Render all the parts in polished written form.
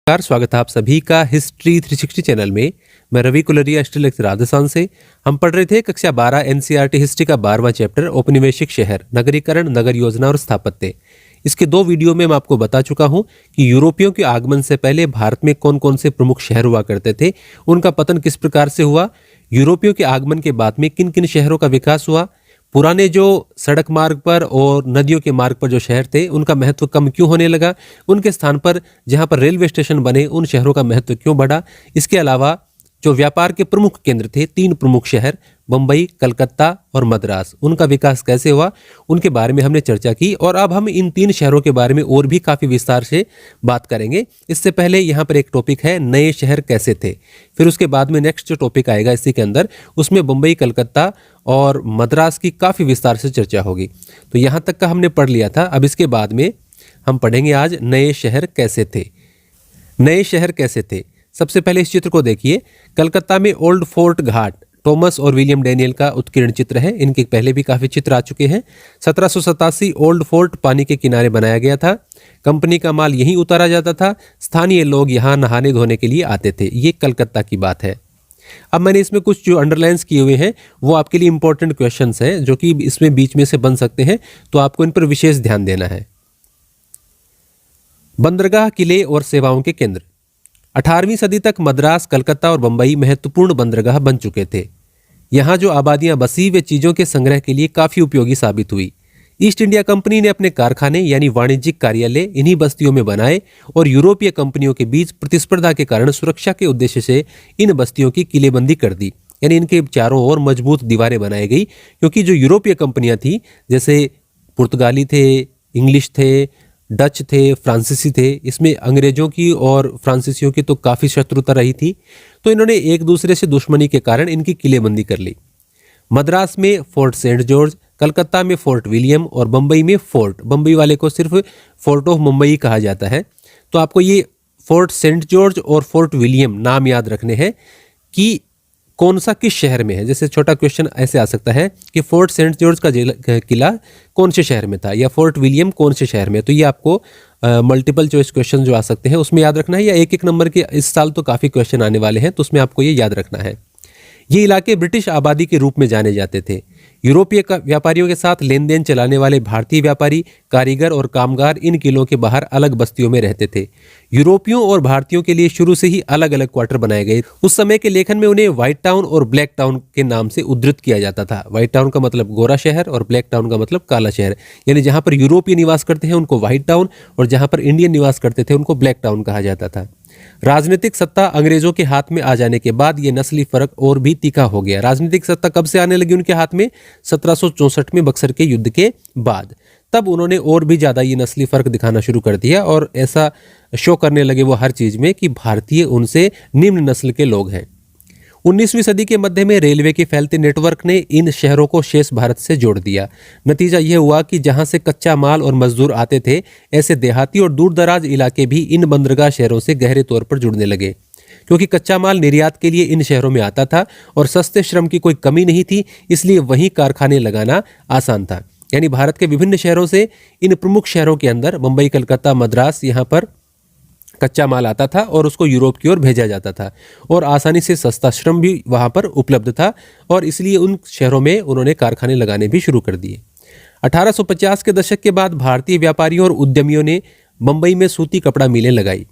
नमस्कार, स्वागत है आप सभी का हिस्ट्री 360 चैनल में। मैं रवि कुलरिया, हिस्ट्री लेक्चर राजस्थान से। हम पढ़ रहे थे कक्षा 12 एनसीईआरटी हिस्ट्री का 12वां चैप्टर औपनिवेशिक शहर, नगरीकरण, नगर योजना और स्थापत्य। इसके 2 वीडियो में मैं आपको बता चुका हूं कि यूरोपियों के आगमन से पहले भारत में कौन कौन से प्रमुख शहर हुआ करते थे, उनका पतन किस प्रकार से हुआ, यूरोपियों के आगमन के बाद में किन किन शहरों का विकास हुआ, पुराने जो सड़क मार्ग पर और नदियों के मार्ग पर जो शहर थे उनका महत्व कम क्यों होने लगा, उनके स्थान पर जहां पर रेलवे स्टेशन बने उन शहरों का महत्व क्यों बढ़ा। इसके अलावा जो व्यापार के प्रमुख केंद्र थे, 3 प्रमुख शहर बंबई, कलकत्ता और मद्रास, उनका विकास कैसे हुआ, उनके बारे में हमने चर्चा की। और अब हम इन 3 शहरों के बारे में और भी काफ़ी विस्तार से बात करेंगे। इससे पहले यहाँ पर एक टॉपिक है, नए शहर कैसे थे। फिर उसके बाद में नेक्स्ट जो टॉपिक आएगा इसी के अंदर, उसमें बंबई, कलकत्ता और मद्रास की काफ़ी विस्तार से चर्चा होगी। तो यहाँ तक का हमने पढ़ लिया था। अब इसके बाद में हम पढ़ेंगे आज नए शहर कैसे थे। नए शहर कैसे थे, सबसे पहले इस चित्र को देखिए। कलकत्ता में ओल्ड फोर्ट घाट थॉमस और विलियम डैनियल का उत्कीर्ण चित्र है। इनके पहले भी काफ़ी चित्र आ चुके हैं। 1787 ओल्ड फोर्ट पानी के किनारे बनाया गया था। कंपनी का माल यहीं उतारा जाता था। स्थानीय लोग यहाँ नहाने धोने के लिए आते थे। ये कलकत्ता की बात है। अब मैंने इसमें कुछ जो अंडरलाइंस किए हुए हैं वो आपके लिए इंपॉर्टेंट क्वेश्चंस हैं जो कि इसमें बीच में से बन सकते हैं, तो आपको इन पर विशेष ध्यान देना है। बंदरगाह, किले और सेवाओं के केंद्र। 18वीं सदी तक मद्रास, कलकत्ता और बंबई महत्वपूर्ण बंदरगाह बन चुके थे। यहाँ जो आबादियां बसी वे चीजों के संग्रह के लिए काफी उपयोगी साबित हुई। ईस्ट इंडिया कंपनी ने अपने कारखाने यानी वाणिज्यिक कार्यालय इन्हीं बस्तियों में बनाए और यूरोपीय कंपनियों के बीच प्रतिस्पर्धा के कारण सुरक्षा के उद्देश्य से इन बस्तियों की किलेबंदी कर दी, यानी इनके चारों ओर मजबूत दीवारें बनाई गई। क्योंकि जो यूरोपीय कंपनियां थी, जैसे पुर्तगाली थे, इंग्लिश थे, डच थे, फ्रांसीसी थे, इसमें अंग्रेजों की और फ्रांसीसियों की तो काफ़ी शत्रुता रही थी। तो इन्होंने एक दूसरे से दुश्मनी के कारण इनकी किलेबंदी कर ली। मद्रास में फोर्ट सेंट जॉर्ज, कलकत्ता में फोर्ट विलियम और बंबई में फोर्ट, बंबई वाले को सिर्फ फोर्ट ऑफ मुंबई कहा जाता है। तो आपको ये फोर्ट सेंट जॉर्ज और फोर्ट विलियम नाम याद रखने हैं कि कौन सा किस शहर में है। जैसे छोटा क्वेश्चन ऐसे आ सकता है कि फोर्ट सेंट जॉर्ज का किला कौन से शहर में था, या फोर्ट विलियम कौन से शहर में। तो ये आपको मल्टीपल चॉइस क्वेश्चन जो आ सकते हैं उसमें याद रखना है, या एक नंबर के इस साल तो काफ़ी क्वेश्चन आने वाले हैं, तो उसमें आपको ये याद रखना है। ये इलाके ब्रिटिश आबादी के रूप में जाने जाते थे। यूरोपीय व्यापारियों के साथ लेन देन चलाने वाले भारतीय व्यापारी, कारीगर और कामगार इन किलों के बाहर अलग बस्तियों में रहते थे। यूरोपियों और भारतीयों के लिए शुरू से ही अलग अलग क्वार्टर बनाए गए। उस समय के लेखन में उन्हें व्हाइट टाउन और ब्लैक टाउन के नाम से उद्धृत किया जाता था। व्हाइट टाउन का मतलब गोरा शहर और ब्लैक टाउन का मतलब काला शहर, यानी जहां पर यूरोपीय निवास करते हैं उनको व्हाइट टाउन और जहां पर इंडियन निवास करते थे उनको ब्लैक टाउन कहा जाता था। राजनीतिक सत्ता अंग्रेजों के हाथ में आ जाने के बाद ये नस्ली फर्क और भी तीखा हो गया। राजनीतिक सत्ता कब से आने लगी उनके हाथ में? 1764 में बक्सर के युद्ध के बाद। तब उन्होंने और भी ज्यादा ये नस्ली फर्क दिखाना शुरू कर दिया और ऐसा शो करने लगे वो हर चीज में कि भारतीय उनसे निम्न नस्ल के लोग हैं। 19वीं सदी के मध्य में रेलवे के फैलते नेटवर्क ने इन शहरों को शेष भारत से जोड़ दिया। नतीजा यह हुआ कि जहां से कच्चा माल और मजदूर आते थे, ऐसे देहाती और दूर दराज इलाके भी इन बंदरगाह शहरों से गहरे तौर पर जुड़ने लगे। क्योंकि कच्चा माल निर्यात के लिए इन शहरों में आता था और सस्ते श्रम की कोई कमी नहीं थी, इसलिए वहीं कारखाने लगाना आसान था। यानी भारत के विभिन्न शहरों से इन प्रमुख शहरों के अंदर बंबई, कलकत्ता, मद्रास, यहाँ पर कच्चा माल आता था और उसको यूरोप की ओर भेजा जाता था और आसानी से सस्ता श्रम भी वहाँ पर उपलब्ध था और इसलिए उन शहरों में उन्होंने कारखाने लगाने भी शुरू कर दिए। 1850 के दशक के बाद भारतीय व्यापारियों और उद्यमियों ने बंबई में सूती कपड़ा मिलें लगाई।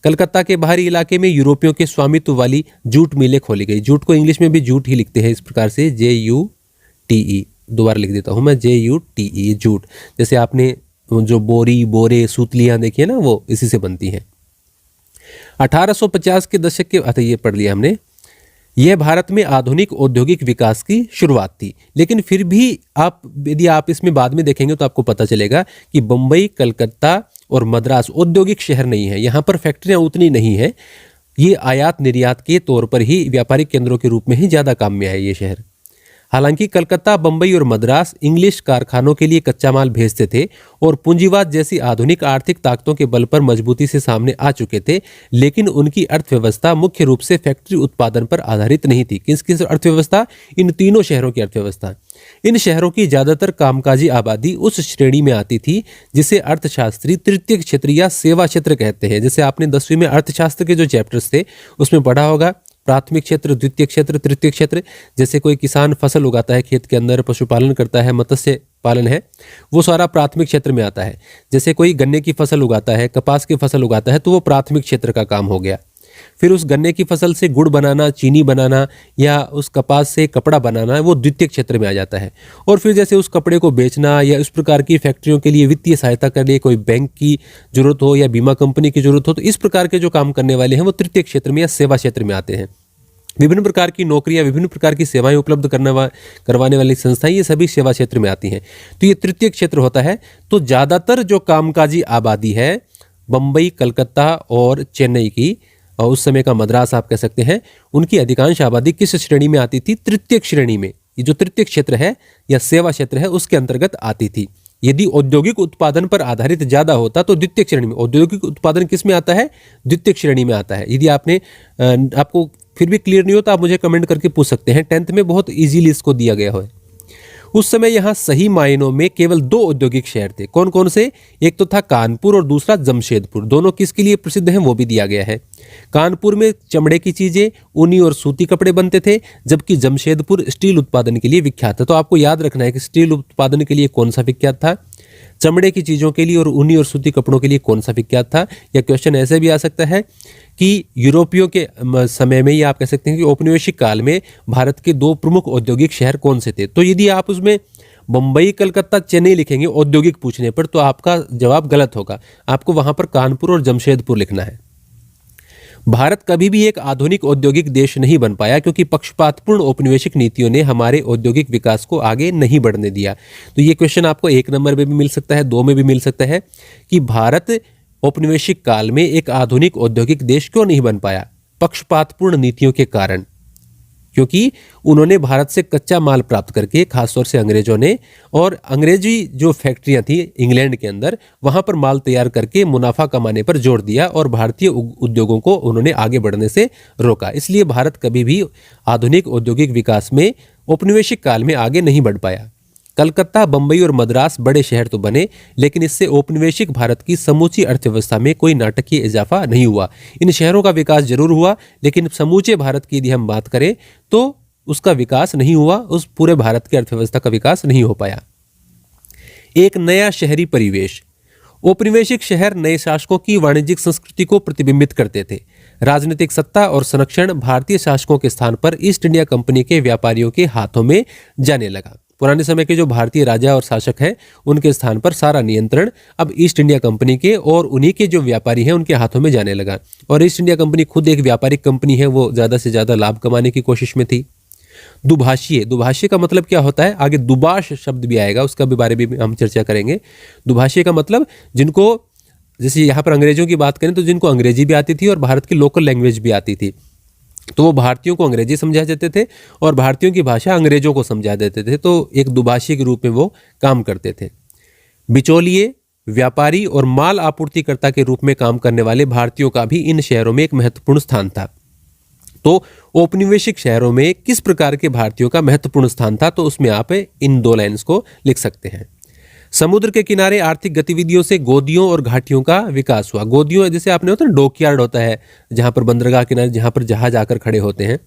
कलकत्ता के बाहरी इलाके में यूरोपियों के स्वामित्व वाली जूट मिलें खोली गई। जूट को इंग्लिश में भी जूट ही लिखते हैं, इस प्रकार से JUTE, दोबारा लिख देता हूँ मैं, JUTE, जूट। जैसे आपने जो बोरी, बोरे, सूतलियाँ देखी है ना, वो इसी से बनती हैं। 1850 के दशक के ये पढ़ लिया हमने। यह भारत में आधुनिक औद्योगिक विकास की शुरुआत थी। लेकिन फिर भी यदि आप इसमें बाद में देखेंगे तो आपको पता चलेगा कि बंबई, कलकत्ता और मद्रास औद्योगिक शहर नहीं है। यहाँ पर फैक्ट्रियाँ उतनी नहीं है। ये आयात निर्यात के तौर पर ही व्यापारिक केंद्रों के रूप में ही ज़्यादा काम में आए ये शहर। हालांकि कलकत्ता, बंबई और मद्रास इंग्लिश कारखानों के लिए कच्चा माल भेजते थे और पूंजीवाद जैसी आधुनिक आर्थिक ताकतों के बल पर मजबूती से सामने आ चुके थे, लेकिन उनकी अर्थव्यवस्था मुख्य रूप से फैक्ट्री उत्पादन पर आधारित नहीं थी। किसकी अर्थव्यवस्था? इन तीनों शहरों की अर्थव्यवस्था। इन शहरों की ज्यादातर कामकाजी आबादी उस श्रेणी में आती थी जिसे अर्थशास्त्री तृतीय क्षेत्र या सेवा क्षेत्र कहते हैं। जैसे आपने 10वीं में अर्थशास्त्र के जो चैप्टर्स थे उसमें पढ़ा होगा, प्राथमिक क्षेत्र, द्वितीय क्षेत्र, तृतीय क्षेत्र। जैसे कोई किसान फसल उगाता है खेत के अंदर, पशुपालन करता है, मत्स्य पालन है, वो सारा प्राथमिक क्षेत्र में आता है। जैसे कोई गन्ने की फसल उगाता है, कपास की फसल उगाता है, तो वो प्राथमिक क्षेत्र का काम हो गया। फिर उस गन्ने की फसल से गुड़ बनाना, चीनी बनाना या उस कपास से कपड़ा बनाना, वो द्वितीय क्षेत्र में आ जाता है। और फिर जैसे उस कपड़े को बेचना या उस प्रकार की फैक्ट्रियों के लिए वित्तीय सहायता के लिए कोई बैंक की जरूरत हो या बीमा कंपनी की जरूरत हो, तो इस प्रकार के जो काम करने वाले हैं वो तृतीय क्षेत्र में या सेवा क्षेत्र में आते हैं। विभिन्न प्रकार की नौकरियां, विभिन्न प्रकार की सेवाएं उपलब्ध करवाने वाली संस्थाएं, ये सभी सेवा क्षेत्र में आती हैं। तो ये तृतीय क्षेत्र होता है। तो ज़्यादातर जो कामकाजी आबादी है बम्बई, कलकत्ता और चेन्नई की, और उस समय का मद्रास आप कह सकते हैं, उनकी अधिकांश आबादी किस श्रेणी में आती थी? तृतीय श्रेणी में। ये जो तृतीय क्षेत्र है या सेवा क्षेत्र है उसके अंतर्गत आती थी। यदि औद्योगिक उत्पादन पर आधारित ज्यादा होता तो द्वितीय श्रेणी में। औद्योगिक उत्पादन किस में आता है? द्वितीय श्रेणी में आता है। यदि आपको फिर भी क्लियर नहीं हो तो आप मुझे कमेंट करके पूछ सकते हैं। 10th में बहुत इजीली इसको दिया गया है। उस समय यहाँ सही मायनों में केवल 2 औद्योगिक शहर थे। कौन कौन से? एक तो था कानपुर और दूसरा जमशेदपुर। दोनों किसके लिए प्रसिद्ध हैं वो भी दिया गया है। कानपुर में चमड़े की चीजें, ऊनी और सूती कपड़े बनते थे, जबकि जमशेदपुर स्टील उत्पादन के लिए विख्यात है। तो आपको याद रखना है कि स्टील उत्पादन के लिए कौन सा विख्यात था, चमड़े की चीजों के लिए और ऊनी और सूती कपड़ों के लिए कौन सा विख्यात था। या क्वेश्चन ऐसे भी आ सकता है कि यूरोपियों के समय में, या आप कह सकते हैं कि औपनिवेशिक काल में भारत के 2 प्रमुख औद्योगिक शहर कौन से थे। तो यदि आप उसमें बम्बई, कलकत्ता, चेन्नई लिखेंगे औद्योगिक पूछने पर, तो आपका जवाब गलत होगा। आपको वहां पर कानपुर और जमशेदपुर लिखना है। भारत कभी भी एक आधुनिक औद्योगिक देश नहीं बन पाया क्योंकि पक्षपातपूर्ण औपनिवेशिक नीतियों ने हमारे औद्योगिक विकास को आगे नहीं बढ़ने दिया। तो ये क्वेश्चन आपको 1 नंबर में भी मिल सकता है, 2 में भी मिल सकता है कि भारत औपनिवेशिक काल में एक आधुनिक औद्योगिक देश क्यों नहीं बन पाया? पक्षपातपूर्ण नीतियों के कारण। क्योंकि उन्होंने भारत से कच्चा माल प्राप्त करके, खासतौर से अंग्रेजों ने, और अंग्रेजी जो फैक्ट्रियां थी इंग्लैंड के अंदर, वहां पर माल तैयार करके मुनाफा कमाने पर जोर दिया और भारतीय उद्योगों को उन्होंने आगे बढ़ने से रोका। इसलिए भारत कभी भी आधुनिक औद्योगिक विकास में औपनिवेशिक काल में आगे नहीं बढ़ पाया। कलकत्ता, बंबई और मद्रास बड़े शहर तो बने, लेकिन इससे औपनिवेशिक भारत की समूची अर्थव्यवस्था में कोई नाटकीय इजाफा नहीं हुआ। इन शहरों का विकास जरूर हुआ, लेकिन समूचे भारत की यदि हम बात करें तो उसका विकास नहीं हुआ, उस पूरे भारत की अर्थव्यवस्था का विकास नहीं हो पाया। एक नया शहरी परिवेश। औपनिवेशिक शहर नए शासकों की वाणिज्यिक संस्कृति को प्रतिबिंबित करते थे। राजनीतिक सत्ता और संरक्षण भारतीय शासकों के स्थान पर ईस्ट इंडिया कंपनी के व्यापारियों के हाथों में जाने लगा। पुराने समय के जो भारतीय राजा और शासक हैं उनके स्थान पर सारा नियंत्रण अब ईस्ट इंडिया कंपनी के और उन्हीं के जो व्यापारी हैं उनके हाथों में जाने लगा। और ईस्ट इंडिया कंपनी खुद एक व्यापारिक कंपनी है, वो ज़्यादा से ज़्यादा लाभ कमाने की कोशिश में थी। दुभाषीय। दुभाषीय का मतलब क्या होता है? आगे दुबाश शब्द भी आएगा, उसका भी बारे में हम चर्चा करेंगे। दुभाषीय का मतलब जिनको, जैसे यहाँ पर अंग्रेजों की बात करें तो जिनको अंग्रेजी भी आती थी और भारत की लोकल लैंग्वेज भी आती थी, तो वो भारतीयों को अंग्रेजी समझा देते थे और भारतीयों की भाषा अंग्रेजों को समझा देते थे। तो एक दुभाषी के रूप में वो काम करते थे। बिचौलिए, व्यापारी और माल आपूर्तिकर्ता के रूप में काम करने वाले भारतीयों का भी इन शहरों में एक महत्वपूर्ण स्थान था। तो औपनिवेशिक शहरों में किस प्रकार के भारतीयों का महत्वपूर्ण स्थान था, तो उसमें आप इन 2 लाइन्स को लिख सकते हैं। समुद्र के किनारे आर्थिक गतिविधियों से गोदियों और घाटियों का विकास हुआ। गोदियों जैसे आपने होता है डॉकयार्ड होता है, जहां पर बंदरगाह किनारे जहां पर जहाज आकर खड़े होते हैं।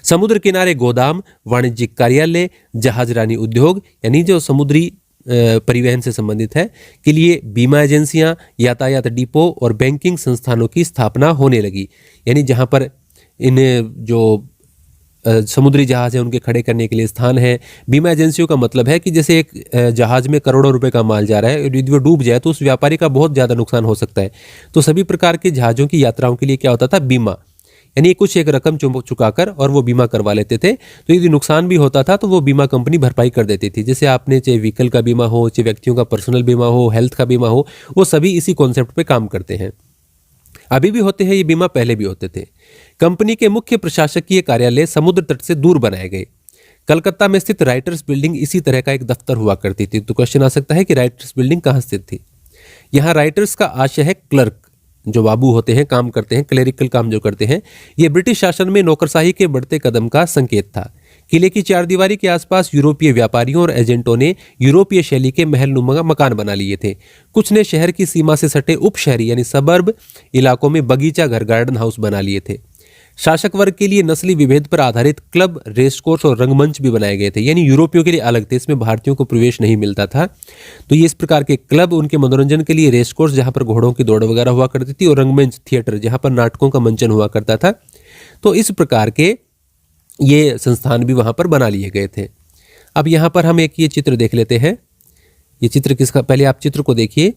समुद्र किनारे गोदाम, वाणिज्यिक कार्यालय, जहाजरानी उद्योग यानी जो समुद्री परिवहन से संबंधित है के लिए बीमा एजेंसियां, यातायात डिपो और बैंकिंग संस्थानों की स्थापना होने लगी। यानी जहां पर इन जो समुद्री जहाज है उनके खड़े करने के लिए स्थान है। बीमा एजेंसियों का मतलब है कि जैसे एक जहाज में करोड़ों रुपए का माल जा रहा है, यदि वो डूब जाए तो उस व्यापारी का बहुत ज़्यादा नुकसान हो सकता है। तो सभी प्रकार के जहाज़ों की यात्राओं के लिए क्या होता था? बीमा, यानी कुछ एक रकम चुकाकर और वो बीमा करवा लेते थे। तो यदि नुकसान भी होता था तो वो बीमा कंपनी भरपाई कर देती थी। जैसे आपने चाहे व्हीकल का बीमा हो, चाहे व्यक्तियों का पर्सनल बीमा हो, हेल्थ का बीमा हो, वो सभी इसी कॉन्सेप्ट पे काम करते हैं। अभी भी होते हैं ये बीमा, पहले भी होते थे। कंपनी के मुख्य प्रशासकीय कार्यालय समुद्र तट से दूर बनाए गए। कलकत्ता में स्थित राइटर्स बिल्डिंग इसी तरह का एक दफ्तर हुआ करती थी। तो क्वेश्चन आ सकता है कि राइटर्स बिल्डिंग कहाँ स्थित थी। यहाँ राइटर्स का आशय है क्लर्क, जो बाबू होते हैं, काम करते हैं, क्लेरिकल काम जो करते हैं। ये ब्रिटिश शासन में नौकरशाही के बढ़ते कदम का संकेत था। किले की चारदीवारी के आसपास यूरोपीय व्यापारियों और एजेंटों ने यूरोपीय शैली के महलनुमा मकान बना लिए थे। कुछ ने शहर की सीमा से सटे उप शहरी यानी सबर्ब इलाकों में बगीचा घर, गार्डन हाउस बना लिए थे। शासक वर्ग के लिए नस्ली विभेद पर आधारित क्लब, रेसकोर्स और रंगमंच भी बनाए गए थे, यानी यूरोपियों के लिए अलग थे, इसमें भारतीयों को प्रवेश नहीं मिलता था। तो ये इस प्रकार के क्लब उनके मनोरंजन के लिए, रेसकोर्स जहाँ पर घोड़ों की दौड़ वगैरह हुआ करती थी, और रंगमंच थिएटर जहाँ पर नाटकों का मंचन हुआ करता था। तो इस प्रकार के ये संस्थान भी वहाँ पर बना लिए गए थे। अब यहाँ पर हम एक ये चित्र देख लेते हैं। ये चित्र किसका, पहले आप चित्र को देखिए।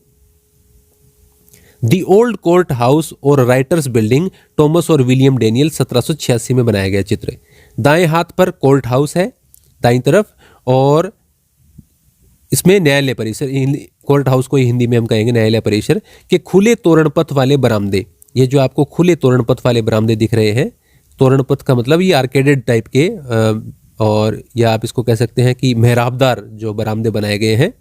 दी ओल्ड कोर्ट हाउस और राइटर्स बिल्डिंग, टॉमस और विलियम डेनियल, 1786 में बनाया गया चित्र। दाएं हाथ पर कोर्ट हाउस है दाईं तरफ, और इसमें न्यायालय परिसर, कोर्ट हाउस को हिंदी में हम कहेंगे न्यायालय परिसर के खुले तोरण पथ वाले बरामदे। ये जो आपको खुले तोरण पथ वाले बरामदे दिख रहे हैं, तोरण पथ का मतलब ये आर्केडेड टाइप के, और या आप इसको कह सकते हैं कि मेहराबदार जो बरामदे बनाए गए हैं,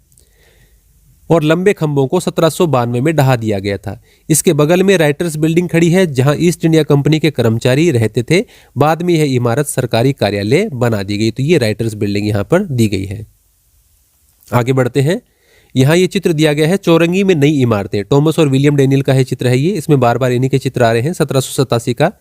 और लंबे खंभों को 1792 में ढहा दिया गया था। इसके बगल में राइटर्स बिल्डिंग खड़ी है, जहां ईस्ट इंडिया कंपनी के कर्मचारी रहते थे। बाद में यह इमारत सरकारी कार्यालय बना दी गई। तो ये राइटर्स बिल्डिंग यहां पर दी गई है। आगे बढ़ते हैं। यहाँ ये चित्र दिया गया है, चौरंगी में नई इमारतें। टॉमस और विलियम डेनियल का है चित्र है ये, इसमें बार बार इन्हीं के चित्र आ रहे हैं। 1787 का।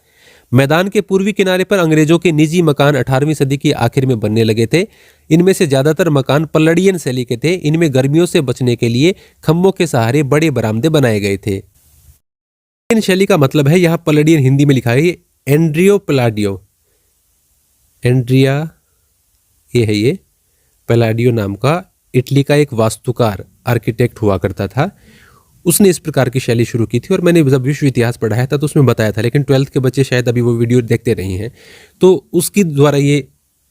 मैदान के पूर्वी किनारे पर अंग्रेजों के निजी मकान 18वीं सदी के आखिर में बनने लगे थे। इनमें से ज्यादातर मकान पल्लडियन शैली के थे। इनमें गर्मियों से बचने के लिए खंभों के सहारे बड़े बरामदे बनाए गए थे। पल्लडियन शैली का मतलब है, यहाँ पल्लडियन हिंदी में लिखा है एंड्रियो पलाडियो, एंड्रिया ये है, ये पलाडियो नाम का इटली का एक वास्तुकार, आर्किटेक्ट हुआ करता था। उसने इस प्रकार की शैली शुरू की थी, और मैंने जब विश्व इतिहास पढ़ाया था तो उसमें बताया था, लेकिन 12th के बच्चे शायद अभी वो वीडियो देखते नहीं हैं। तो उसकी द्वारा ये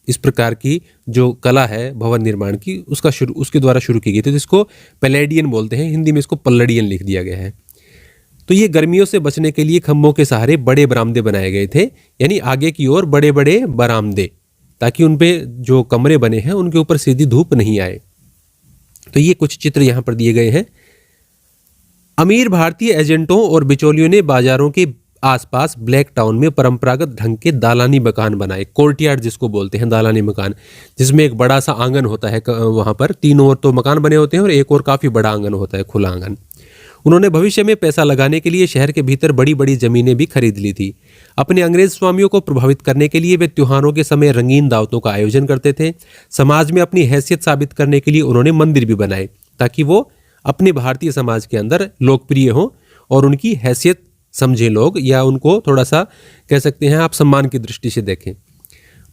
इस प्रकार की जो कला है भवन निर्माण की, उसके द्वारा शुरू की गई थी। तो इसको पैलेडियन बोलते हैं, हिंदी में इसको पल्लडियन लिख दिया गया है। तो ये गर्मियों से बचने के लिए खंभों के सहारे बड़े बरामदे बनाए गए थे, यानी आगे की ओर बड़े बड़े बरामदे, ताकि उन पे जो कमरे बने हैं उनके ऊपर सीधी धूप नहीं आए। तो ये कुछ चित्र यहाँ पर दिए गए हैं। अमीर भारतीय एजेंटों और बिचौलियों ने बाजारों के आसपास ब्लैक टाउन में परंपरागत ढंग के दालानी मकान बनाए, कोर्टयार्ड जिसको बोलते हैं, दालानी मकान, जिसमें एक बड़ा सा आंगन होता है। वहां पर तीनों ओर तो मकान बने होते हैं और एक और काफी बड़ा आंगन होता है, खुला आंगन। उन्होंने भविष्य में पैसा लगाने के लिए शहर के भीतर बड़ी बड़ी जमीनें भी खरीद ली थी। अपने अंग्रेज स्वामियों को प्रभावित करने के लिए वे त्योहारों के समय रंगीन दावतों का आयोजन करते थे। समाज में अपनी हैसियत साबित करने के लिए उन्होंने मंदिर भी बनाए, ताकि वो अपने भारतीय समाज के अंदर लोकप्रिय हों और उनकी हैसियत समझें लोग, या उनको थोड़ा सा कह सकते हैं आप सम्मान की दृष्टि से देखें।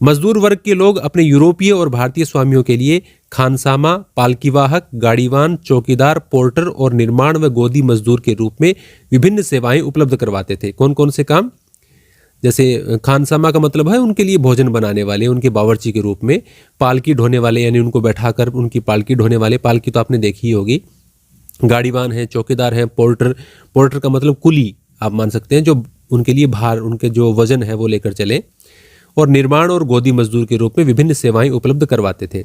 मजदूर वर्ग के लोग अपने यूरोपीय और भारतीय स्वामियों के लिए खानसामा, पालकी वाहक, गाड़ीवान, चौकीदार, पोर्टर और निर्माण व गोदी मजदूर के रूप में विभिन्न सेवाएं उपलब्ध करवाते थे। कौन कौन से काम? जैसे खानसामा का मतलब है उनके लिए भोजन बनाने वाले, उनके बावर्ची के रूप में। पालकी ढोने वाले यानी उनको बैठाकर उनकी पालकी ढोने वाले, पालकी तो आपने देखी ही होगी। गाड़ीवान है, चौकीदार है, पोर्टर का मतलब कुली आप मान सकते हैं, जो उनके लिए भार, उनके जो वजन है वो लेकर चले। और निर्माण और गोदी मजदूर के रूप में विभिन्न सेवाएं उपलब्ध करवाते थे।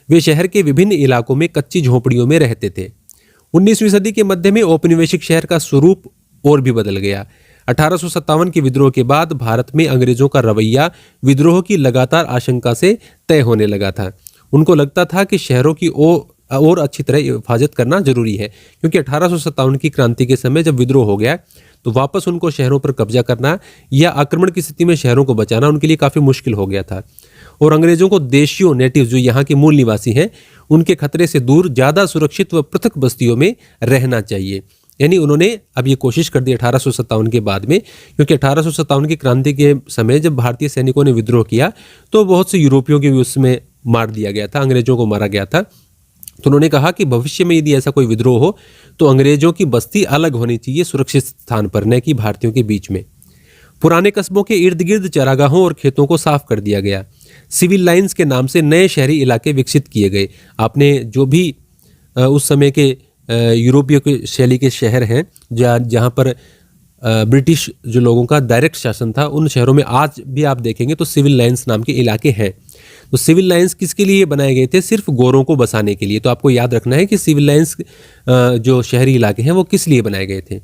वे शहर के विभिन्न इलाकों में कच्ची झोपड़ियों में रहते थे। 19वीं सदी के मध्य में औपनिवेशिक शहर का स्वरूप और भी बदल गया। 1857 के विद्रोह के बाद भारत में अंग्रेजों का रवैया विद्रोह की लगातार आशंका से तय होने लगा था। उनको लगता था कि शहरों की और अच्छी तरह हिफाजत करना जरूरी है, क्योंकि 1857 की क्रांति के समय जब विद्रोह हो गया तो वापस उनको शहरों पर कब्जा करना या आक्रमण की स्थिति में शहरों को बचाना उनके लिए काफ़ी मुश्किल हो गया था। और अंग्रेजों को देशियों, नेटिव जो यहाँ के मूल निवासी हैं, उनके खतरे से दूर ज़्यादा सुरक्षित व पृथक बस्तियों में रहना चाहिए। यानी उन्होंने अब ये कोशिश कर दी 1857 के बाद में, क्योंकि 1857 की क्रांति के समय जब भारतीय सैनिकों ने विद्रोह किया तो बहुत से यूरोपियों के भी उसमें मार दिया गया था, अंग्रेजों को मारा गया था। तो उन्होंने कहा कि भविष्य में यदि ऐसा कोई विद्रोह हो तो अंग्रेजों की बस्ती अलग होनी चाहिए, सुरक्षित स्थान पर, न कि भारतीयों के बीच में। पुराने कस्बों के इर्द गिर्द चरागाहों और खेतों को साफ कर दिया गया। सिविल लाइंस के नाम से नए शहरी इलाके विकसित किए गए। आपने जो भी उस समय के यूरोपीय के शैली के शहर हैं जहाँ पर ब्रिटिश जो लोगों का डायरेक्ट शासन था, उन शहरों में आज भी आप देखेंगे तो सिविल लाइंस नाम के इलाके हैं। तो सिविल लाइंस किसके लिए बनाए गए थे? सिर्फ गोरों को बसाने के लिए। तो आपको याद रखना है कि सिविल लाइंस जो शहरी इलाके हैं वो किस लिए बनाए गए थे।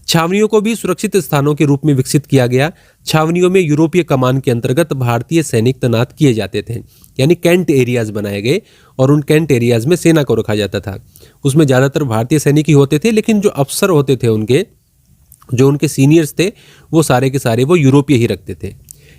छावनियों को भी सुरक्षित स्थानों के रूप में विकसित किया गया। छावनियों में यूरोपीय कमान के अंतर्गत भारतीय सैनिक तैनात किए जाते थे, यानी कैंट एरियाज बनाए गए और उन कैंट एरियाज में सेना को रखा जाता था। उसमें ज़्यादातर भारतीय सैनिक ही होते थे, लेकिन जो अफसर होते थे उनके सीनियर्स थे वो सारे के सारे वो यूरोपीय ही रखते थे।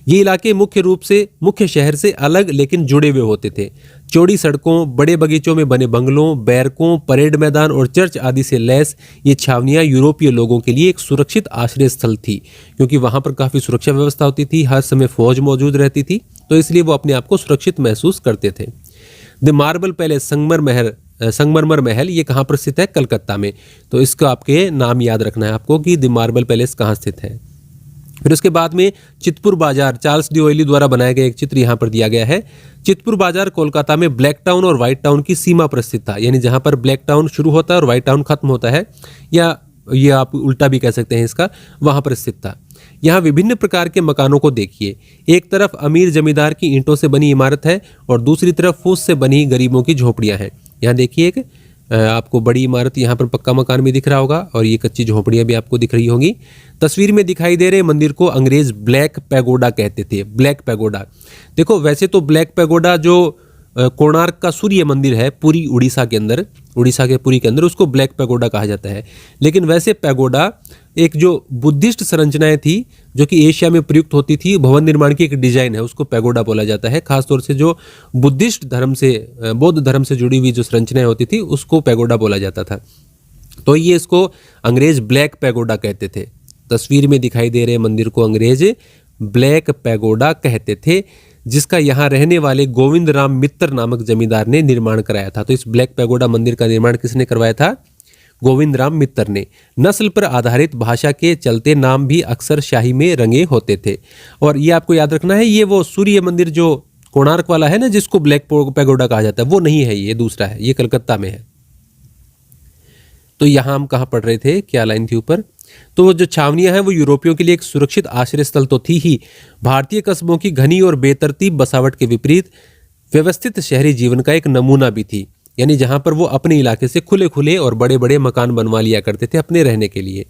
ये इलाके मुख्य रूप से मुख्य शहर से अलग लेकिन जुड़े हुए होते थे। चौड़ी सड़कों, बड़े बगीचों में बने बंगलों, बैरकों, परेड मैदान और चर्च आदि से लैस ये छावनियाँ यूरोपीय लोगों के लिए एक सुरक्षित आश्रय स्थल थी, क्योंकि वहाँ पर काफ़ी सुरक्षा व्यवस्था होती थी, हर समय फौज मौजूद रहती थी, तो इसलिए वो अपने आप को सुरक्षित महसूस करते थे। द मार्बल पैलेस, संगमरमर महल, ये कहाँ पर स्थित है? कलकत्ता में। तो इसका आपके नाम याद रखना है आपको कि द मार्बल पैलेस कहाँ स्थित है। फिर उसके बाद में चितपुर बाजार, चार्ल्स डी ओयली द्वारा बनाया गया एक चित्र यहाँ पर दिया गया है। चितपुर बाजार कोलकाता में ब्लैक टाउन और व्हाइट टाउन की सीमा पर स्थित था, यानी जहाँ पर ब्लैक टाउन शुरू होता है और व्हाइट टाउन खत्म होता है, या ये आप उल्टा भी कह सकते हैं इसका, वहाँ पर स्थित था। यहाँ विभिन्न प्रकार के मकानों को देखिए। एक तरफ अमीर जमींदार की ईंटों से बनी इमारत है और दूसरी तरफ फूस से बनी गरीबों की झोपड़ियाँ हैं। यहाँ देखिए एक आपको बड़ी इमारत यहाँ पर पक्का मकान भी दिख रहा होगा और ये कच्ची झोपड़ियाँ भी आपको दिख रही होंगी। तस्वीर में दिखाई दे रहे मंदिर को अंग्रेज ब्लैक पैगोडा कहते थे। ब्लैक पैगोडा, देखो वैसे तो ब्लैक पैगोडा जो कोणार्क का सूर्य मंदिर है पुरी उड़ीसा के पुरी के अंदर, उसको ब्लैक पैगोडा कहा जाता है। लेकिन वैसे पैगोडा एक जो बुद्धिस्ट संरचनाएं थी जो कि एशिया में प्रयुक्त होती थी, भवन निर्माण की एक डिजाइन है, उसको पैगोडा बोला जाता है। खासतौर से जो बुद्धिस्ट धर्म से, बौद्ध धर्म से जुड़ी हुई जो संरचनाएं होती थी उसको पैगोडा बोला जाता था। तो ये इसको अंग्रेज ब्लैक पैगोडा कहते थे। तस्वीर में दिखाई दे रहे मंदिर को अंग्रेज ब्लैक पैगोडा कहते थे, जिसका यहाँ रहने वाले गोविंद राम मित्तर नामक जमींदार ने निर्माण कराया था। तो इस ब्लैक पैगोडा मंदिर का निर्माण किसने करवाया था? गोविंद राम मित्तर ने। नस्ल पर आधारित भाषा के चलते नाम भी अक्सर शाही में रंगे होते थे। और ये आपको याद रखना है, ये वो सूर्य मंदिर जो कोणार्क वाला है ना, जिसको ब्लैक पैगोडा कहा जाता है, वो नहीं है, ये दूसरा है, ये कलकत्ता में है। तो यहाँ हम कहाँ पढ़ रहे थे, क्या लाइन थी ऊपर? तो जो छावनियां हैं वो यूरोपियों के लिए एक सुरक्षित आश्रय स्थल तो थी ही, भारतीय कस्बों की घनी और बेतरतीब बसावट के विपरीत व्यवस्थित शहरी जीवन का एक नमूना भी थी। यानी जहां पर वो अपने इलाके से खुले खुले और बड़े बड़े मकान बनवा लिया करते थे अपने रहने के लिए।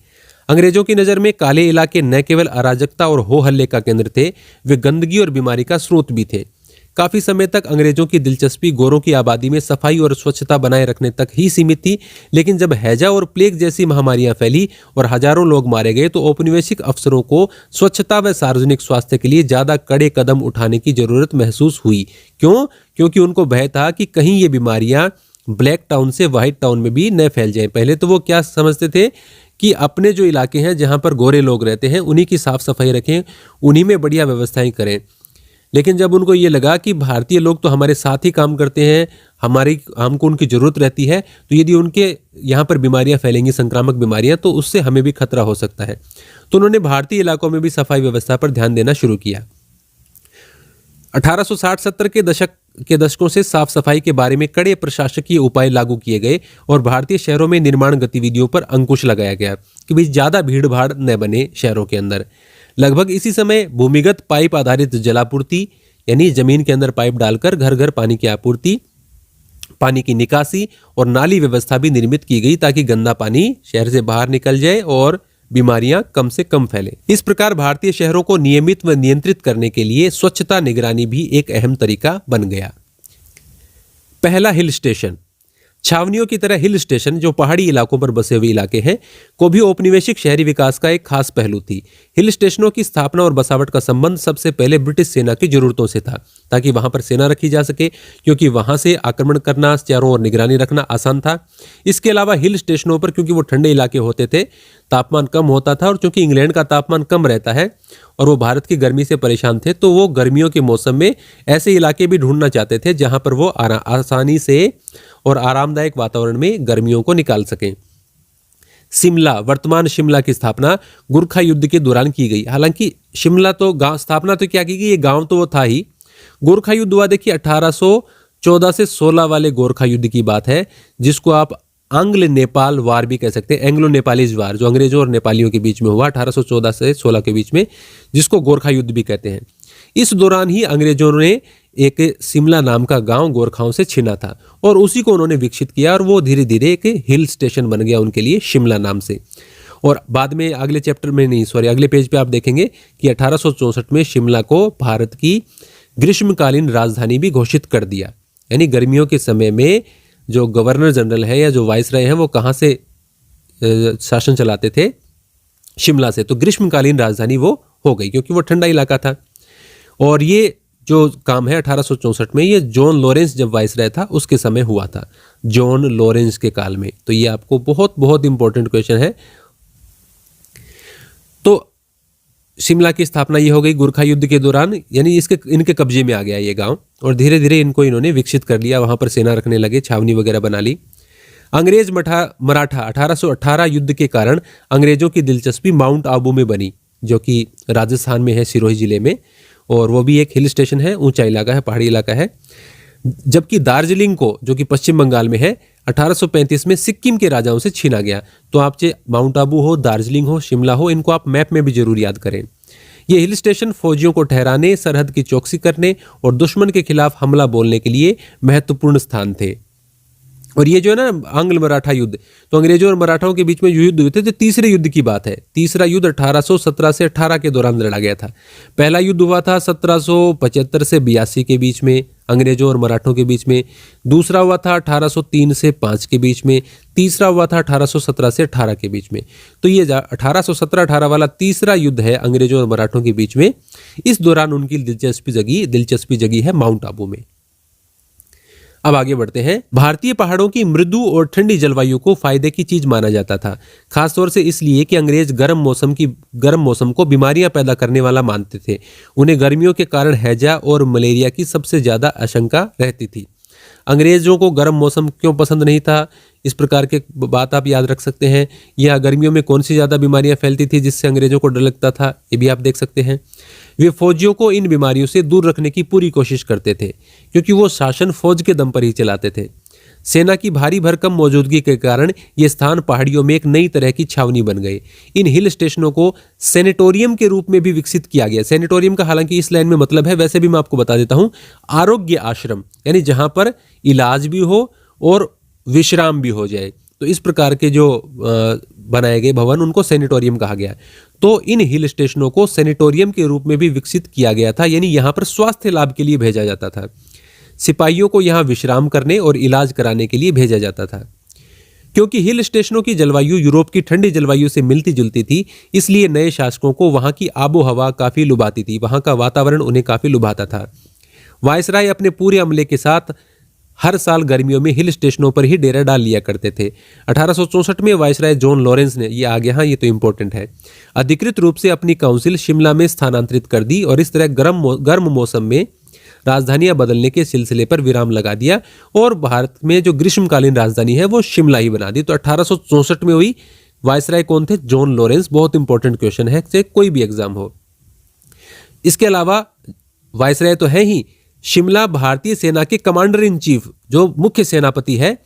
अंग्रेजों की नज़र में काले इलाके न केवल अराजकता और हो हल्ले का केंद्र थे, वे गंदगी और बीमारी का स्रोत भी थे। काफ़ी समय तक अंग्रेजों की दिलचस्पी गोरों की आबादी में सफाई और स्वच्छता बनाए रखने तक ही सीमित थी, लेकिन जब हैजा और प्लेग जैसी महामारियां फैली और हजारों लोग मारे गए तो औपनिवेशिक अफसरों को स्वच्छता व सार्वजनिक स्वास्थ्य के लिए ज़्यादा कड़े कदम उठाने की जरूरत महसूस हुई। क्यों? क्योंकि उनको भय था कि कहीं ये बीमारियां ब्लैक टाउन से व्हाइट टाउन में भी न फैल जाएं। पहले तो वो क्या समझते थे कि अपने जो इलाके हैं जहाँ पर गोरे लोग रहते हैं उन्हीं की साफ सफाई रखें, उन्हीं में बढ़िया व्यवस्थाएं करें। लेकिन जब उनको ये लगा कि भारतीय लोग तो हमारे साथ ही काम करते हैं, हमको उनकी ज़रूरत रहती है, तो यदि उनके यहाँ पर बीमारियाँ फैलेंगी, संक्रामक बीमारियाँ, तो उससे हमें भी खतरा हो सकता है। तो उन्होंने भारतीय इलाकों में भी सफाई व्यवस्था पर ध्यान देना शुरू किया। 1860-70 के दशकों से साफ सफाई के बारे में कड़े प्रशासकीय उपाय लागू किए गए और भारतीय शहरों में निर्माण गतिविधियों पर अंकुश लगाया गया कि भाई ज़्यादा भीड़ भाड़ न बने शहरों के अंदर। लगभग इसी समय भूमिगत पाइप आधारित जलापूर्ति, यानी जमीन के अंदर पाइप डालकर घर घर पानी की आपूर्ति, पानी की निकासी और नाली व्यवस्था भी निर्मित की गई ताकि गंदा पानी शहर से बाहर निकल जाए और बीमारियां कम से कम फैले। इस प्रकार भारतीय शहरों को नियमित व नियंत्रित करने के लिए स्वच्छता निगरानी भी एक अहम तरीका बन गया। पहला हिल स्टेशन। छावनियों की तरह हिल स्टेशन, जो पहाड़ी इलाकों पर बसे हुए इलाके हैं, को भी औपनिवेशिक शहरी विकास का एक खास पहलू थी। हिल स्टेशनों की स्थापना और बसावट का संबंध सबसे पहले ब्रिटिश सेना की जरूरतों से था, ताकि वहां पर सेना रखी जा सके, क्योंकि वहां से आक्रमण करना, चारों ओर निगरानी रखना आसान था। इसके अलावा हिल स्टेशनों पर क्योंकि वो ठंडे इलाके होते थे, तापमान कम होता था, और चूंकि इंग्लैंड का तापमान कम रहता है और वो भारत की गर्मी से परेशान थे, तो वो गर्मियों के मौसम में ऐसे इलाके भी ढूंढना चाहते थे जहां पर वो आसानी से और आरामदायक वातावरण में गर्मियों को निकाल सकें। शिमला, वर्तमान शिमला की स्थापना गोरखा युद्ध के दौरान की गई। हालांकि शिमला तो गांव, स्थापना तो क्या की गई, ये गांव तो वो था ही। गोरखा युद्ध हुआ, देखिए 1814 से 16 वाले गोरखा युद्ध की बात है, जिसको आप आंग्ल नेपाल वार भी कह सकते हैं, एंग्लो नेपालीज वार, जो अंग्रेजों और नेपालियों के बीच में हुआ 1814 से 16 के बीच में, जिसको गोरखा युद्ध भी कहते हैं। इस दौरान ही अंग्रेजों ने एक शिमला नाम का गांव गोरखाओं से छिना था और उसी को उन्होंने विकसित किया और वो धीरे धीरे एक हिल स्टेशन बन गया उनके लिए शिमला नाम से। और बाद में अगले चैप्टर में नहीं, सॉरी, अगले पेज पे आप देखेंगे कि 1864 में शिमला को भारत की ग्रीष्मकालीन राजधानी भी घोषित कर दिया। यानी गर्मियों के समय में जो गवर्नर जनरल है या जो वाइसराय हैं वो कहाँ से शासन चलाते थे? शिमला से। तो ग्रीष्मकालीन राजधानी वो हो गई क्योंकि वो ठंडा इलाका था। और ये जो काम है 1864 में, ये जॉन लॉरेंस जब वाइसराय था उसके समय हुआ था, जॉन लॉरेंस के काल में। तो ये आपको बहुत बहुत इंपॉर्टेंट क्वेश्चन है। तो शिमला की स्थापना ये हो गई गोरखा युद्ध के दौरान, यानी इनके कब्जे में आ गया ये गांव और धीरे धीरे इन्होंने विकसित कर लिया, वहां पर सेना रखने लगे, छावनी वगैरह बना ली। अंग्रेज मराठा 1818 युद्ध के कारण अंग्रेजों की दिलचस्पी माउंट आबू में बनी, जो कि राजस्थान में है, सिरोही जिले में, और वो भी एक हिल स्टेशन है, ऊंचा इलाका है, पहाड़ी इलाका है। जबकि दार्जिलिंग को, जो कि पश्चिम बंगाल में है, 1835 में सिक्किम के राजाओं से छीना गया। तो आप चाहे माउंट आबू हो, दार्जिलिंग हो, शिमला हो, इनको आप मैप में भी जरूर याद करें। ये हिल स्टेशन फौजियों को ठहराने, सरहद की चौकसी करने और दुश्मन के खिलाफ हमला बोलने के लिए महत्वपूर्ण स्थान थे। और ये जो है ना आंग्ल मराठा युद्ध, तो अंग्रेजों और मराठाओं के बीच में जो युद्ध हुए थे, तो तीसरे युद्ध की बात है। तीसरा युद्ध 1817 से 18 के दौरान लड़ा गया था। पहला युद्ध हुआ था 1775 से 82 के बीच में अंग्रेजों और मराठों के बीच में। दूसरा हुआ था 1803 से 5 के बीच में। तीसरा हुआ था 1817 से 18 के बीच में। तो ये 1817-18 वाला तीसरा युद्ध है अंग्रेजों और मराठों के बीच में। इस दौरान उनकी दिलचस्पी जगी है माउंट आबू में। अब आगे बढ़ते हैं। भारतीय पहाड़ों की मृदु और ठंडी जलवायु को फायदे की चीज माना जाता था, खासतौर से इसलिए कि अंग्रेज गर्म मौसम को बीमारियां पैदा करने वाला मानते थे। उन्हें गर्मियों के कारण हैजा और मलेरिया की सबसे ज्यादा आशंका रहती थी। अंग्रेजों को गर्म मौसम क्यों पसंद नहीं था, इस प्रकार के बात आप याद रख सकते हैं। या गर्मियों में कौन सी ज़्यादा बीमारियां फैलती थी जिससे अंग्रेजों को डर लगता था, ये भी आप देख सकते हैं। वे फौजियों को इन बीमारियों से दूर रखने की पूरी कोशिश करते थे क्योंकि वो शासन फौज के दम पर ही चलाते थे। सेना की भारी भरकम मौजूदगी के कारण ये स्थान पहाड़ियों में एक नई तरह की छावनी बन गए। इन हिल स्टेशनों को सैनिटोरियम के रूप में भी विकसित किया गया। सैनिटोरियम का हालांकि इस लाइन में मतलब है, वैसे भी मैं आपको बता देता हूं, आरोग्य आश्रम, यानी जहां पर इलाज भी हो और विश्राम भी हो जाए। तो इस प्रकार के जो बनाए गए भवन, उनको सैनिटोरियम कहा गया। तो इन हिल स्टेशनों को सैनिटोरियम के रूप में भी विकसित किया गया था, यानी यहाँ पर स्वास्थ्य लाभ के लिए भेजा जाता था। सिपाहियों को यहाँ विश्राम करने और इलाज कराने के लिए भेजा जाता था। क्योंकि हिल स्टेशनों की जलवायु यूरोप की ठंडी जलवायु से मिलती जुलती थी, इसलिए नए शासकों को वहाँ की आबो हवा काफ़ी लुभाती थी, वहाँ का वातावरण उन्हें काफ़ी लुभाता था। वायसराय अपने पूरे अमले के साथ हर साल गर्मियों में हिल स्टेशनों पर ही डेरा डाल लिया करते थे। 1864 में वायसराय जॉन लॉरेंस ने, ये आ गया, हाँ ये तो इंपॉर्टेंट है, अधिकृत रूप से अपनी काउंसिल शिमला में स्थानांतरित कर दी और इस तरह गर्म मौसम में राजधानियां बदलने के सिलसिले पर विराम लगा दिया और भारत में जो ग्रीष्मकालीन राजधानी है वो शिमला ही बना दी। तो 1864 में हुई। वायसराय कौन थे? John Lawrence. बहुत इंपॉर्टेंट क्वेश्चन है, चाहे कोई भी एग्जाम हो। इसके अलावा वायसराय तो है ही, शिमला भारतीय सेना के कमांडर इन चीफ, जो मुख्य सेनापति है,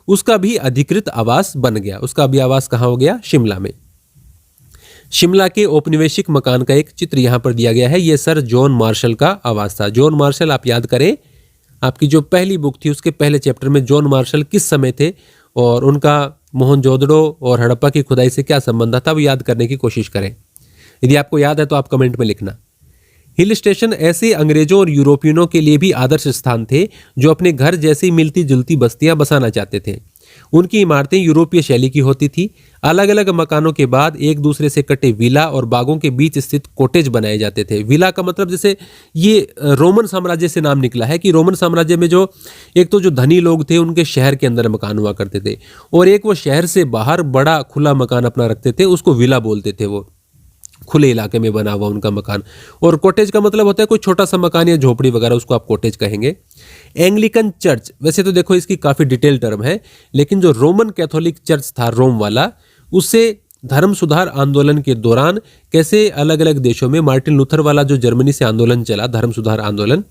उसका भी अधिकृत आवास बन गया। उसका भी आवास कहाँ हो गया? शिमला में। शिमला के औपनिवेशिक मकान का एक चित्र यहाँ पर दिया गया है। यह सर जॉन मार्शल का आवास था। जॉन मार्शल आप याद करें, आपकी जो पहली बुक थी उसके पहले चैप्टर में जॉन मार्शल किस समय थे और उनका मोहनजोदड़ो और हड़प्पा की खुदाई से क्या संबंध था, वो याद करने की कोशिश करें। यदि आपको याद है तो आप कमेंट में लिखना। हिल स्टेशन ऐसे अंग्रेजों और यूरोपियनों के लिए भी आदर्श स्थान थे जो अपने घर जैसी मिलती जुलती बस्तियां बसाना चाहते थे। उनकी इमारतें यूरोपीय शैली की होती थी। अलग अलग मकानों के बाद एक दूसरे से कटे विला और बागों के बीच स्थित कॉटेज बनाए जाते थे। विला का मतलब जैसे ये रोमन साम्राज्य से नाम निकला है कि रोमन साम्राज्य में जो एक तो जो धनी लोग थे उनके शहर के अंदर मकान हुआ करते थे और एक वो शहर से बाहर बड़ा खुला मकान अपना रखते थे, उसको विला बोलते थे। वो खुले इलाके में बना हुआ उनका मकान। और कॉटेज का मतलब होता है कोई छोटा सा मकान या झोपड़ी वगैरह, उसको आप कॉटेज कहेंगे। एंग्लिकन चर्च, वैसे तो देखो इसकी काफ़ी डिटेल टर्म है, लेकिन जो रोमन कैथोलिक चर्च था रोम वाला, उससे धर्म सुधार आंदोलन के दौरान कैसे अलग अलग देशों में मार्टिन लूथर वाला जो जर्मनी से आंदोलन चला, धर्म सुधार आंदोलन,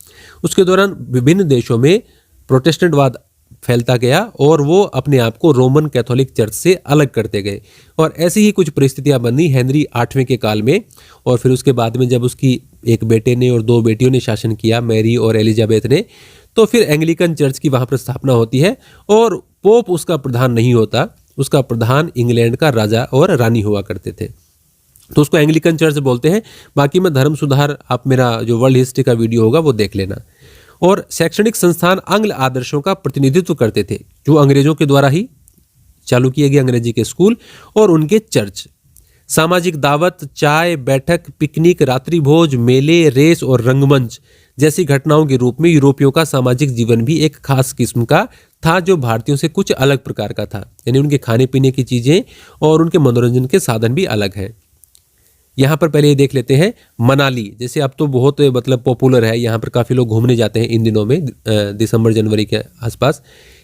उसके दौरान विभिन्न देशों में प्रोटेस्टेंटवाद फैलता गया और वो अपने आप को रोमन कैथोलिक चर्च से अलग करते गए। और ऐसी ही कुछ परिस्थितियां बनी हेनरी 8वें के काल में, और फिर उसके बाद में जब उसकी एक बेटे ने और 2 बेटियों ने शासन किया, मैरी और एलिजाबेथ ने। तो फिर एंग्लिकन चर्च की वहाँ पर स्थापना होती है और पोप उसका प्रधान नहीं होता, उसका प्रधान इंग्लैंड का राजा और रानी हुआ करते थे। तो उसको एंग्लिकन चर्च बोलते हैं। बाकी में धर्म सुधार, आप मेरा जो वर्ल्ड हिस्ट्री का वीडियो होगा वो देख लेना। और शैक्षणिक संस्थान आंग्ल आदर्शों का प्रतिनिधित्व करते थे, जो अंग्रेजों के द्वारा ही चालू किए गए अंग्रेजी के स्कूल और उनके चर्च। सामाजिक दावत, चाय, बैठक, पिकनिक, रात्रि भोज, मेले, रेस और रंगमंच जैसी घटनाओं के रूप में यूरोपियों का सामाजिक जीवन भी एक खास किस्म का था, जो भारतीयों से कुछ अलग प्रकार का था। यानी उनके खाने पीने की चीजें और उनके मनोरंजन के साधन भी अलग हैं। यहाँ पर पहले ये देख लेते हैं मनाली। जैसे अब तो बहुत मतलब पॉपुलर है, यहाँ पर काफ़ी लोग घूमने जाते हैं इन दिनों में, दिसंबर जनवरी के आसपास।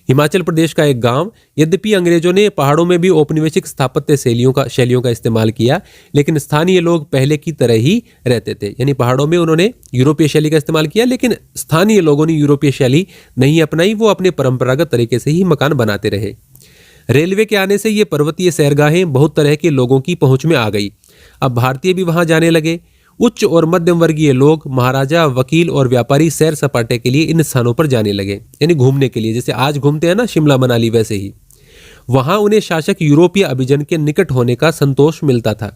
हिमाचल प्रदेश का एक गांव। यद्यपि अंग्रेजों ने पहाड़ों में भी औपनिवेशिक स्थापत्य शैलियों का इस्तेमाल किया, लेकिन स्थानीय लोग पहले की तरह ही रहते थे। यानी पहाड़ों में उन्होंने यूरोपीय शैली का इस्तेमाल किया, लेकिन स्थानीय लोगों ने यूरोपीय शैली नहीं अपनाई, वो अपने परंपरागत तरीके से ही मकान बनाते रहे। रेलवे के आने से ये पर्वतीय सैरगाहें बहुत तरह के लोगों की पहुंच में आ गई। अब भारतीय भी वहां जाने लगे। उच्च और मध्यम वर्गीय लोग, महाराजा, वकील और व्यापारी सैर सपाटे के लिए इन स्थानों पर जाने लगे, यानी घूमने के लिए। जैसे आज घूमते हैं ना शिमला मनाली, वैसे ही वहां उन्हें शासक यूरोपीय अभिजन के निकट होने का संतोष मिलता था,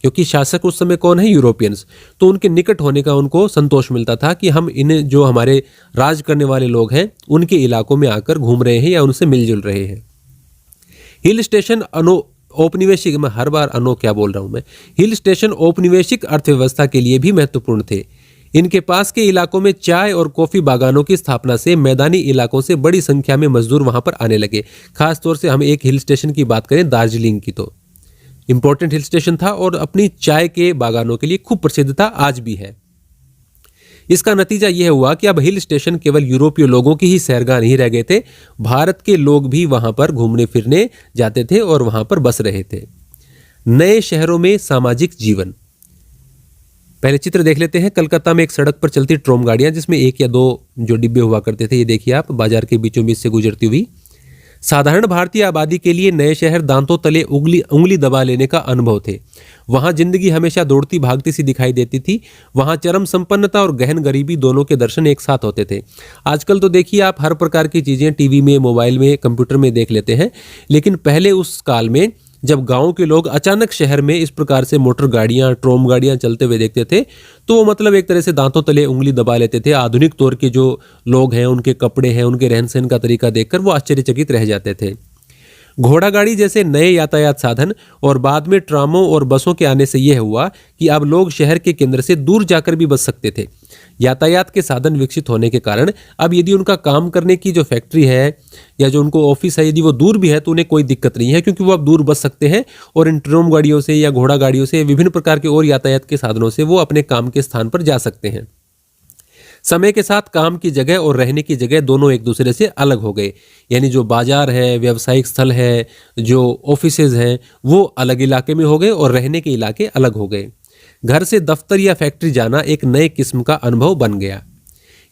क्योंकि शासक उस समय कौन है? यूरोपियंस। तो उनके निकट होने का उनको संतोष मिलता था कि हम इन जो हमारे राज करने वाले लोग हैं उनके इलाकों में आकर घूम रहे हैं या उनसे मिलजुल रहे हैं। हिल स्टेशन औपनिवेशिक, मैं हर बार क्या बोल रहा हूं मैं, हिल स्टेशन औपनिवेशिक अर्थव्यवस्था के लिए भी महत्वपूर्ण थे। इनके पास के इलाकों में चाय और कॉफी बागानों की स्थापना से मैदानी इलाकों से बड़ी संख्या में मजदूर वहां पर आने लगे। खासतौर से हम एक हिल स्टेशन की बात करें, दार्जिलिंग की, तो इंपॉर्टेंट हिल स्टेशन था और अपनी चाय के बागानों के लिए खूब प्रसिद्ध था, आज भी है। इसका नतीजा यह हुआ कि अब हिल स्टेशन केवल यूरोपीय लोगों की ही सैरगाह नहीं रह गए थे, भारत के लोग भी वहां पर घूमने फिरने जाते थे और वहां पर बस रहे थे। नए शहरों में सामाजिक जीवन। पहले चित्र देख लेते हैं। कलकत्ता में एक सड़क पर चलती ट्रोम गाड़ियां, जिसमें 1 या 2 जो डिब्बे हुआ करते थे, ये देखिए आप, बाजार के बीचों बीच से गुजरती हुई। साधारण भारतीय आबादी के लिए नए शहर दांतों तले उंगली दबा लेने का अनुभव थे। वहां जिंदगी हमेशा दौड़ती भागती सी दिखाई देती थी। वहां चरम संपन्नता और गहन गरीबी दोनों के दर्शन एक साथ होते थे। आजकल तो देखिए आप हर प्रकार की चीजें टीवी में, मोबाइल में, कंप्यूटर में देख लेते हैं, लेकिन पहले उस काल में जब गांव के लोग अचानक शहर में इस प्रकार से मोटर गाड़ियां, ट्रोम गाड़ियां चलते हुए देखते थे, तो वो मतलब एक तरह से दांतों तले उंगली दबा लेते थे। आधुनिक तौर के जो लोग हैं, उनके कपड़े हैं, उनके रहन सहन का तरीका देखकर वो आश्चर्यचकित रह जाते थे। घोड़ा गाड़ी जैसे नए यातायात साधन और बाद में ट्रामों और बसों के आने से यह हुआ कि अब लोग शहर के केंद्र से दूर जाकर भी बच सकते थे। यातायात के साधन विकसित होने के कारण अब यदि उनका काम करने की जो फैक्ट्री है या जो उनको ऑफिस है, यदि वो दूर भी है तो उन्हें कोई दिक्कत नहीं है, क्योंकि वो अब दूर बच सकते हैं और इन ट्रोम गाड़ियों से या घोड़ा गाड़ियों से, विभिन्न प्रकार के और यातायात के साधनों से वो अपने काम के स्थान पर जा सकते हैं। समय के साथ काम की जगह और रहने की जगह दोनों एक दूसरे से अलग हो गए। यानी जो बाजार है, व्यावसायिक स्थल है, जो ऑफिसेज हैं, वो अलग इलाके में हो गए और रहने के इलाके अलग हो गए। घर से दफ्तर या फैक्ट्री जाना एक नए किस्म का अनुभव बन गया।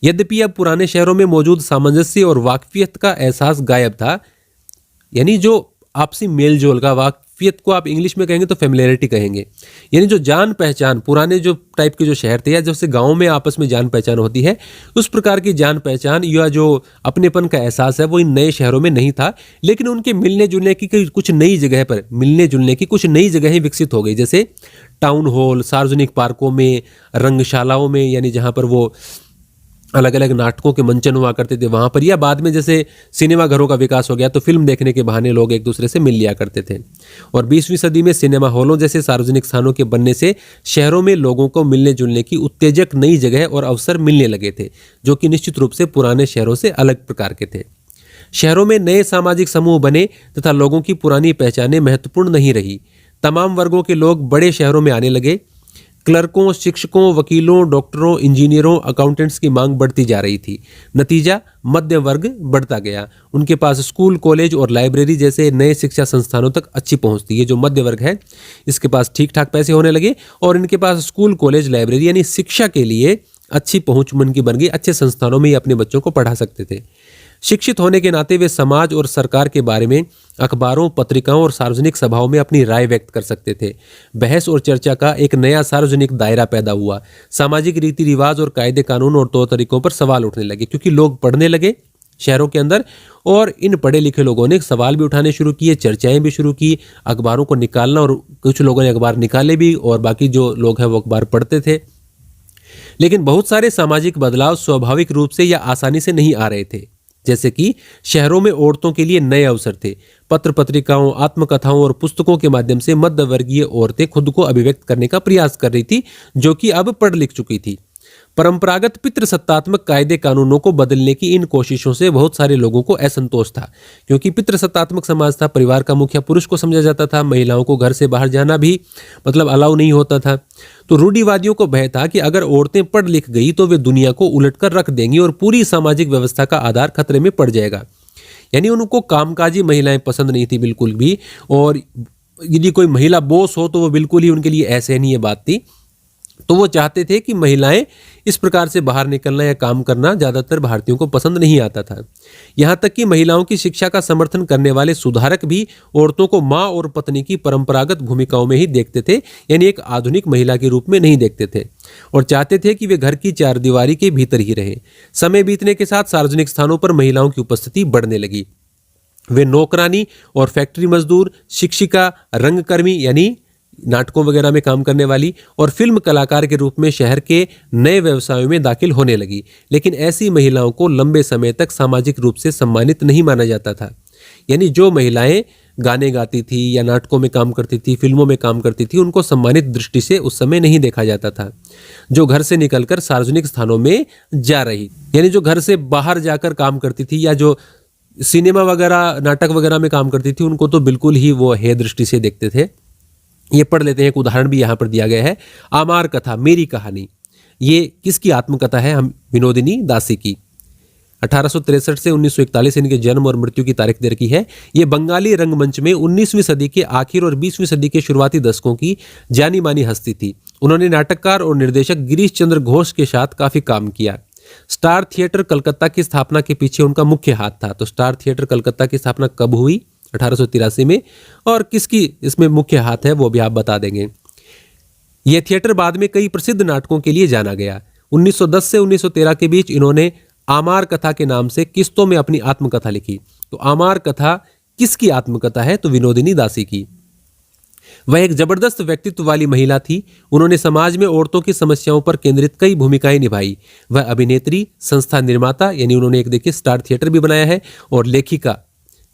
यद्यपि अब पुराने शहरों में मौजूद सामंजस्य और वाकफियत का एहसास गायब था। यानी जो आपसी मेलजोल का, वाकफियत को आप इंग्लिश में कहेंगे तो फेमिलियरिटी कहेंगे, यानी जो जान पहचान, पुराने जो टाइप के जो शहर थे या जैसे गांव में आपस में जान पहचान होती है, उस प्रकार की जान पहचान या जो अपनेपन का एहसास है वो इन नए शहरों में नहीं था। लेकिन उनके मिलने जुलने की कुछ नई जगह पर मिलने जुलने की कुछ नई जगहें विकसित हो गई, जैसे टाउन हॉल, सार्वजनिक पार्कों में, रंगशालाओं में, यानी जहाँ पर वो अलग अलग नाटकों के मंचन हुआ करते थे वहाँ पर, या बाद में जैसे सिनेमा घरों का विकास हो गया तो फिल्म देखने के बहाने लोग एक दूसरे से मिल लिया करते थे। और 20वीं सदी में सिनेमा हॉलों जैसे सार्वजनिक स्थानों के बनने से शहरों में लोगों को मिलने जुलने की उत्तेजक नई जगह और अवसर मिलने लगे थे, जो कि निश्चित रूप से पुराने शहरों से अलग प्रकार के थे। शहरों में नए सामाजिक समूह बने तथा लोगों की पुरानी पहचानें महत्वपूर्ण नहीं रही। तमाम वर्गों के लोग बड़े शहरों में आने लगे। क्लर्कों, शिक्षकों, वकीलों, डॉक्टरों, इंजीनियरों, अकाउंटेंट्स की मांग बढ़ती जा रही थी। नतीजा, मध्य वर्ग बढ़ता गया। उनके पास स्कूल, कॉलेज और लाइब्रेरी जैसे नए शिक्षा संस्थानों तक अच्छी पहुंच थी। ये जो मध्य वर्ग है, इसके पास ठीक ठाक पैसे होने लगे और इनके पास स्कूल, कॉलेज, लाइब्रेरी यानी शिक्षा के लिए अच्छी पहुंच मन की बन गई। अच्छे संस्थानों में ये अपने बच्चों को पढ़ा सकते थे। शिक्षित होने के नाते वे समाज और सरकार के बारे में अखबारों, पत्रिकाओं और सार्वजनिक सभाओं में अपनी राय व्यक्त कर सकते थे। बहस और चर्चा का एक नया सार्वजनिक दायरा पैदा हुआ। सामाजिक रीति रिवाज और कायदे कानून और तौर तरीकों पर सवाल उठने लगे, क्योंकि लोग पढ़ने लगे शहरों के अंदर, और इन पढ़े लिखे लोगों ने सवाल भी उठाने शुरू किए, चर्चाएं भी शुरू की, अखबारों को निकालना, और कुछ लोगों ने अखबार निकाले भी और बाकी जो लोग हैं वो अखबार पढ़ते थे। लेकिन बहुत सारे सामाजिक बदलाव स्वाभाविक रूप से या आसानी से नहीं आ रहे थे। जैसे कि शहरों में औरतों के लिए नए अवसर थे। पत्र पत्रिकाओं, आत्मकथाओं और पुस्तकों के माध्यम से मध्य वर्गीय औरतें खुद को अभिव्यक्त करने का प्रयास कर रही थी, जो कि अब पढ़ लिख चुकी थी। परंपरागत पितृसत्तात्मक कायदे कानूनों को बदलने की इन कोशिशों से बहुत सारे लोगों को असंतोष था, क्योंकि पितृसत्तात्मक समाज था, परिवार का मुखिया पुरुष को समझा जाता था, महिलाओं को घर से बाहर जाना भी अलाउ नहीं होता था। तो रूढ़िवादियों को भय था कि अगर औरतें पढ़ लिख गई तो वे दुनिया को उलटकर रख देंगी और पूरी सामाजिक व्यवस्था का आधार खतरे में पड़ जाएगा। यानी उनको कामकाजी महिलाएं पसंद नहीं थी बिल्कुल भी, और यदि कोई महिला बॉस हो तो वो बिल्कुल ही उनके लिए असहनीय बात थी। तो वो चाहते थे कि महिलाएं इस प्रकार से बाहर निकलना या काम करना ज़्यादातर भारतीयों को पसंद नहीं आता था। यहाँ तक कि महिलाओं की शिक्षा का समर्थन करने वाले सुधारक भी औरतों को माँ और पत्नी की परंपरागत भूमिकाओं में ही देखते थे, यानी एक आधुनिक महिला के रूप में नहीं देखते थे, और चाहते थे कि वे घर की चारदीवारी के भीतर ही रहे। समय बीतने के साथ सार्वजनिक स्थानों पर महिलाओं की उपस्थिति बढ़ने लगी। वे नौकरानी और फैक्ट्री मजदूर, शिक्षिका, रंगकर्मी यानी नाटकों वगैरह में काम करने वाली, और फिल्म कलाकार के रूप में शहर के नए व्यवसायों में दाखिल होने लगी। लेकिन ऐसी महिलाओं को लंबे समय तक सामाजिक रूप से सम्मानित नहीं माना जाता था। यानी जो महिलाएं गाने गाती थी या नाटकों में काम करती थी, फिल्मों में काम करती थी, उनको सम्मानित दृष्टि से उस समय नहीं देखा जाता था। जो घर से निकलकर सार्वजनिक स्थानों में जा रही, यानी जो घर से बाहर जाकर काम करती थी या जो सिनेमा वगैरह, नाटक वगैरह में काम करती थी, उनको तो बिल्कुल ही वो हेय दृष्टि से देखते थे। ये पढ़ लेते हैं, एक उदाहरण भी यहाँ पर दिया गया है। आमार कथा, मेरी कहानी, ये किसकी आत्मकथा है? हम विनोदिनी दासी की। 1863 से 1941 इनके जन्म और मृत्यु की तारीख दे रखी है। ये बंगाली रंगमंच में 19वीं सदी के आखिर और 20वीं सदी के शुरुआती दशकों की जानी मानी हस्ती थी। उन्होंने नाटककार और निर्देशक गिरीश चंद्र घोष के साथ काफी काम किया। स्टार थिएटर कलकत्ता की स्थापना के पीछे उनका मुख्य हाथ था। तो स्टार थिएटर कलकत्ता की स्थापना कब हुई? 1883 में। और किसकी इसमें मुख्य हाथ है वो भी आप बता देंगे। यह थिएटर बाद में कई प्रसिद्ध नाटकों के लिए जाना गया। 1910 से 1913 के बीच इन्होंने आमार कथा के नाम से किस्तों में अपनी आत्मकथा लिखी। तो आमार कथा किसकी आत्मकथा है? तो विनोदिनी दासी की। वह एक जबरदस्त व्यक्तित्व वाली महिला थी। उन्होंने समाज में औरतों की समस्याओं पर केंद्रित कई भूमिकाएं निभाई। वह अभिनेत्री, संस्था निर्माता, यानी उन्होंने एक देखिए स्टार थिएटर भी बनाया है, और लेखिका,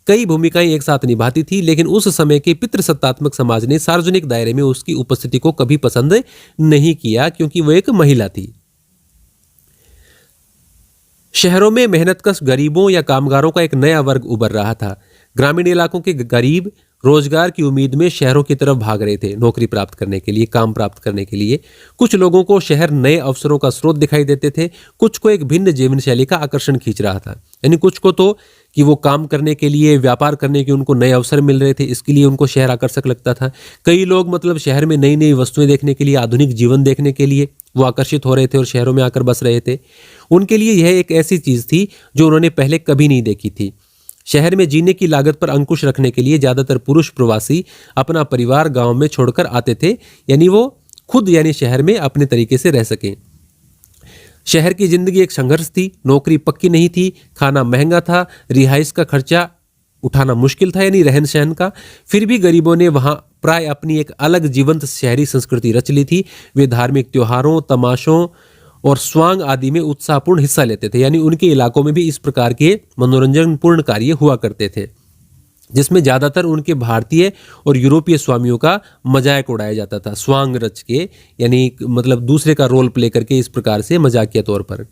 कई भूमिकाएं एक साथ निभाती थी। लेकिन उस समय के पितृसत्तात्मक समाज ने सार्वजनिक दायरे में उसकी उपस्थिति को कभी पसंद नहीं किया, क्योंकि वह एक महिला थी। शहरों में मेहनतकश गरीबों या कामगारों का एक नया वर्ग उभर रहा था। ग्रामीण इलाकों के गरीब रोजगार की उम्मीद में शहरों की तरफ भाग रहे थे, नौकरी प्राप्त करने के लिए, काम प्राप्त करने के लिए। कुछ लोगों को शहर नए अवसरों का स्रोत दिखाई देते थे, कुछ को एक भिन्न जीवन शैली का आकर्षण खींच रहा था। यानी कुछ को तो कि वो काम करने के लिए, व्यापार करने के उनको नए अवसर मिल रहे थे, इसके लिए उनको शहर आकर्षक लगता था। कई लोग शहर में नई नई वस्तुएं देखने के लिए, आधुनिक जीवन देखने के लिए वो आकर्षित हो रहे थे और शहरों में आकर बस रहे थे। उनके लिए यह एक ऐसी चीज थी जो उन्होंने पहले कभी नहीं देखी थी। शहर में जीने की लागत पर अंकुश रखने के लिए ज्यादातर पुरुष प्रवासी अपना परिवार गांव में छोड़कर आते थे, यानी वो खुद शहर में अपने तरीके से रह सकें। शहर की जिंदगी एक संघर्ष थी, नौकरी पक्की नहीं थी, खाना महंगा था, रिहाइश का खर्चा उठाना मुश्किल था, यानी रहन सहन का। फिर भी गरीबों ने वहां प्राय अपनी एक अलग जीवंत शहरी संस्कृति रच ली थी। वे धार्मिक त्योहारों, तमाशों और स्वांग आदि में उत्साहपूर्ण हिस्सा लेते थे। यानी उनके इलाकों में भी इस प्रकार के मनोरंजनपूर्ण कार्य हुआ करते थे, जिसमें ज्यादातर उनके भारतीय और यूरोपीय स्वामियों का मजाक उड़ाया जाता था, स्वांग रच के, यानी दूसरे का रोल प्ले करके, इस प्रकार से मजाकिया तौर पर।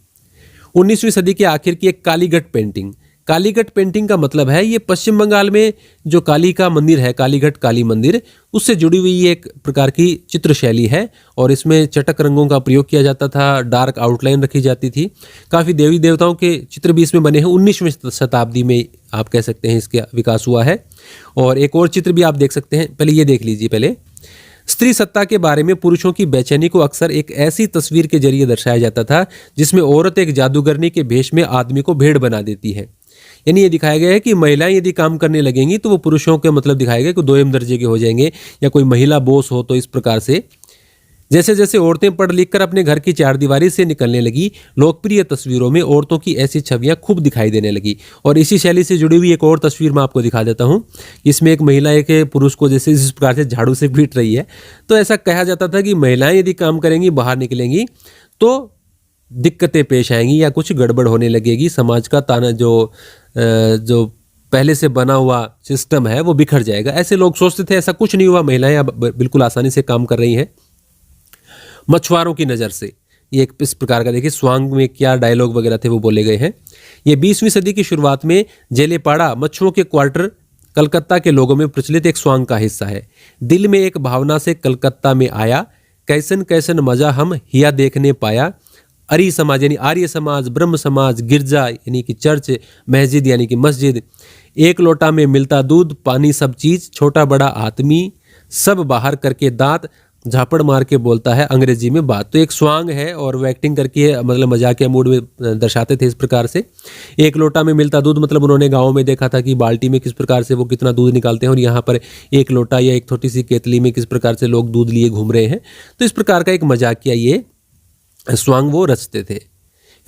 19वीं सदी के आखिर की एक कालीघट पेंटिंग। कालीघट पेंटिंग का मतलब है ये पश्चिम बंगाल में जो काली का मंदिर है, कालीघट काली मंदिर, उससे जुड़ी हुई एक प्रकार की चित्र शैली है, और इसमें चटक रंगों का प्रयोग किया जाता था, डार्क आउटलाइन रखी जाती थी। काफ़ी देवी देवताओं के चित्र भी इसमें बने हैं। 19वीं शताब्दी में आप कह सकते हैं इसका विकास हुआ है। और एक और चित्र भी आप देख सकते हैं, पहले ये देख लीजिए। पहले स्त्री सत्ता के बारे में पुरुषों की बेचैनी को अक्सर एक ऐसी तस्वीर के जरिए दर्शाया जाता था जिसमें औरत एक जादूगरनी के भेष में आदमी को भेड़ बना देती है। यानी ये दिखाया गया है कि महिलाएं यदि काम करने लगेंगी तो वो पुरुषों के मतलब दिखाया गया कि दोयम दर्जे के हो जाएंगे, या कोई महिला बॉस हो तो इस प्रकार से। जैसे जैसे औरतें पढ़ लिख कर अपने घर की चारदीवारी से निकलने लगी, लोकप्रिय तस्वीरों में औरतों की ऐसी छवियां खूब दिखाई देने लगी। और इसी शैली से जुड़ी हुई एक और तस्वीर मैं आपको दिखा देता हूं। इसमें एक महिला एक पुरुष को जैसे इस प्रकार से झाड़ू से पीट रही है। तो ऐसा कहा जाता था कि महिलाएं यदि काम करेंगी, बाहर निकलेंगी तो दिक्कतें पेश आएंगी या कुछ गड़बड़ होने लगेगी, समाज का ताना जो पहले से बना हुआ सिस्टम है वो बिखर जाएगा। ऐसे लोग सोचते थे, ऐसा कुछ नहीं हुआ, महिलाएं अब बिल्कुल आसानी से काम कर रही हैं। मछुआरों की नज़र से ये एक इस प्रकार का, देखिए स्वांग में क्या डायलॉग वगैरह थे वो बोले गए हैं। ये 20वीं सदी की शुरुआत में जेलेपाड़ा मच्छुओं के क्वार्टर कलकत्ता के लोगों में प्रचलित एक स्वांग का हिस्सा है। दिल में एक भावना से कलकत्ता में आया, कैसन कैसन मजा हम हिया देखने पाया। आर्य समाज यानी आर्य समाज, ब्रह्म समाज, गिरजा यानी कि चर्च, मस्जिद यानी कि मस्जिद, एक लोटा में मिलता दूध, पानी सब चीज, छोटा बड़ा आदमी सब बाहर करके दांत, झापड़ मार के बोलता है अंग्रेजी में बात। तो एक स्वांग है और वो एक्टिंग करके मतलब मजाकिया मूड में दर्शाते थे इस प्रकार से। एक लोटा में मिलता दूध मतलब उन्होंने गाँव में देखा था कि बाल्टी में किस प्रकार से वो कितना दूध निकालते हैं, और यहाँ पर एक लोटा या एक छोटी सी केतली में किस प्रकार से लोग दूध लिए घूम रहे हैं। तो इस प्रकार का एक मजाकिया ये स्वांग वो रचते थे।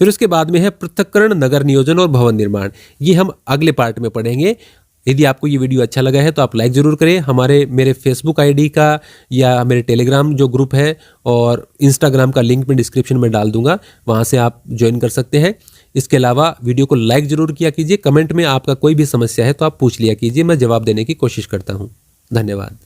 फिर उसके बाद में है पृथक्करण, नगर नियोजन और भवन निर्माण। ये हम अगले पार्ट में पढ़ेंगे। यदि आपको ये वीडियो अच्छा लगा है तो आप लाइक ज़रूर करें। मेरे फेसबुक आईडी का या मेरे टेलीग्राम जो ग्रुप है और इंस्टाग्राम का लिंक मैं डिस्क्रिप्शन में डाल दूंगा, वहाँ से आप ज्वाइन कर सकते हैं। इसके अलावा वीडियो को लाइक ज़रूर किया कीजिए। कमेंट में आपका कोई भी समस्या है तो आप पूछ लिया कीजिए, मैं जवाब देने की कोशिश करता हूँ। धन्यवाद।